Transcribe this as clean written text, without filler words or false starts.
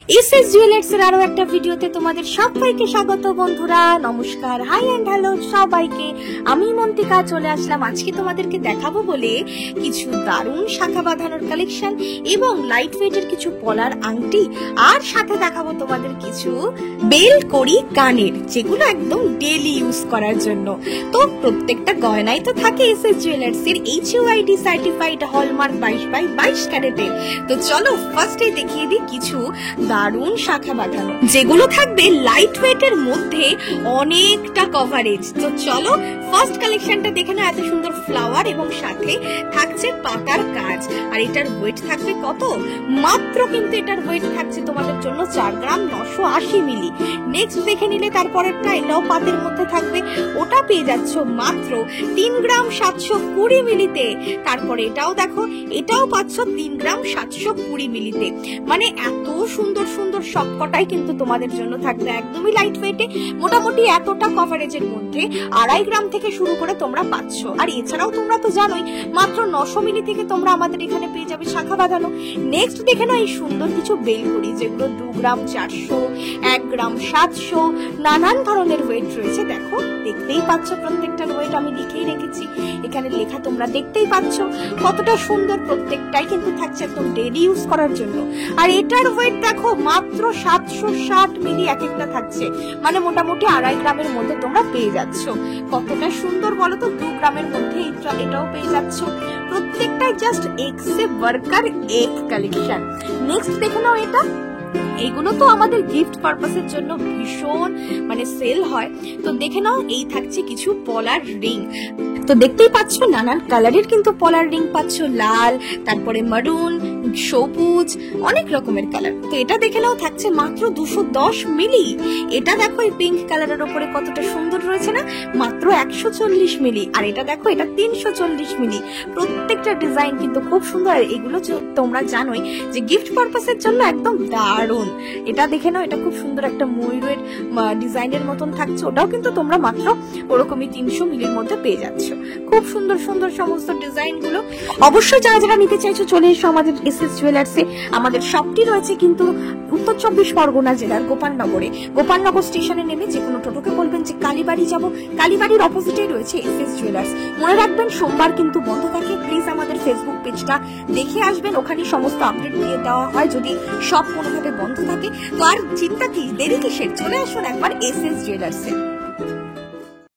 SS jewellers এর আরো একটা ভিডিওতে তোমাদের সবাইকে স্বাগত বন্ধুরা। নমস্কার, হাই এন্ড হ্যালো সবাইকে। আমি মন্তিকা চলে আসলাম আজকে তোমাদেরকে দেখাবো বলে কিছু দারুণ শাখা বাঁধানোর কালেকশন এবং লাইট ওয়েটের কিছু পলার আংটি, আর সাথে দেখাবো তোমাদের কিছু বেল কড়ি কানের, যেগুলো একদম ডেইলি ইউজ করার জন্য। তো প্রত্যেকটা গয়নাই তো থাকে এসএস জুয়েলার্স এর HUID সার্টিফাইড হলমার্ক 22/22 ক্যারেটের। তো চলো ফার্স্টে দেখিয়ে দিই কিছু দারুণ শাখা বাঁধানো, যেগুলো থাকবে লাইট ওয়েটের মধ্যে অনেকটা কভারেজ। তো চলো ফার্স্ট কালেকশনটা দেখে না। এত সুন্দর ফ্লাওয়ার এবং সাথে থাকছে পাতার কাজ, আর এটার ওয়েট থাকবে কত? মাত্র কিন্তু এটার ওয়েট থাকছে তোমাদের জন্য 4 গ্রাম 980 মিলি। নেক্সট দেখে নিলে তারপরেরটা, এটাও পাতের মধ্যে থাকবে, ওটা পেয়ে যাচ্ছ মাত্র 3 গ্রাম 720 মিলিতে। তারপরে এটাও দেখো, এটাও পাচ্ছ 3 গ্রাম 720 মিলিতে। মানে এত সুন্দর সুন্দর সবকটাই কিন্তু তোমাদের জন্য থাকবে একদমই লাইট ওয়েটে, মোটামুটি এতটা কভারেজের মধ্যে 2.5 গ্রাম থেকে শুরু করে তোমরা পাচ্ছ। আর এছাড়াও তোমরা তো জানোই মাত্র 900 মিলি থেকে তোমরা আমাদের এখানে পেয়ে যাবে শাখা বাঁধানো। নেক্সট দেখে নাও এই সুন্দর কিছু বেলঘড়ি, যেগুলো 2 গ্রাম 400, 1 গ্রাম 700, নানান ধরনের ওয়েট রয়েছে। দেখো দেখতেই পাচ্ছ প্রত্যেকটার ওয়েট আমি লিখেই রেখেছি, এখানে লেখা তোমরা দেখতেই পাচ্ছ কতটা সুন্দর। প্রত্যেকটাই কিন্তু থাকছে একদম ডেইলি ইউজ করার জন্য। আর এটার ওয়েট দেখো মাত্র 760 মিলি এক একটা থাকছে, মানে মোটামুটি 2.5 গ্রামের মধ্যে তোমরা পেয়ে যাচ্ছ। কতটা সুন্দর বলো তো, 2 গ্রামের মধ্যে এটাও পেয়ে যাচ্ছ। প্রত্যেকটাই জাস্ট এক সে ওয়ার্কার এক কালেকশন। নেক্সট দেখে নাও এটা, এগুলো তো আমাদের গিফট পারপাসের জন্য ভীষণ মানে সেল হয়। তো দেখে নাও, এই থাকছে কিছু পলার রিং। তো দেখতেই পাচ্ছ নানান কালারের কিন্তু পলার রিং পাচ্ছ, লাল, তারপরে মারুন, সবুজ, অনেক রকমের কালার। তো এটা দেখে নাও থাকছে মাত্র 210 মিলি। এটা দেখো এই পিঙ্ক কালারের উপরে কতটা সুন্দর রয়েছে না, মাত্র 140 মিলি। আর এটা দেখো, এটা 340 মিলি। প্রত্যেকটা ডিজাইন কিন্তু খুব সুন্দর। আর এগুলো তোমরা জানোই যে গিফট পারপাসের জন্য একদম দারুণ। এটা দেখে নাও, এটা খুব সুন্দর একটা ময়ূরের ডিজাইনের মতন থাকছে, ওটাও কিন্তু তোমরা মাত্র ওরকমই 300 মিলির মধ্যে পেয়ে যাচ্ছ। খুব সুন্দর সুন্দর সমস্ত ডিজাইন গুলো। অবশ্যই যারা যারা নিতে চাইছো চলে এসো আমাদের এসএস জুয়েলার্সে। আমাদের শপটি রয়েছে কিন্তু উত্তর 24 পরগনা জেলার গোপালনগরে। গোপালনগর স্টেশনে নেমে যে কোনো টোটোকে বলবেন যে কালীবাড়ি যাব, কালীবাড়ির অপোজিটে রয়েছে এসএস জুয়েলার্স। মনে রাখবেন সোমবার কিন্তু বন্ধ থাকে। প্লিজ আমাদের ফেসবুক পেজটা দেখে আসবেন, ওখানে সমস্ত আপডেট দিয়ে দেওয়া হয় যদি সব কোনোভাবে বন্ধ থাকে। তো আর চিন্তা কি, দেরি কিসের, চলে আসুন একবার এসএস জুয়েলার্সে।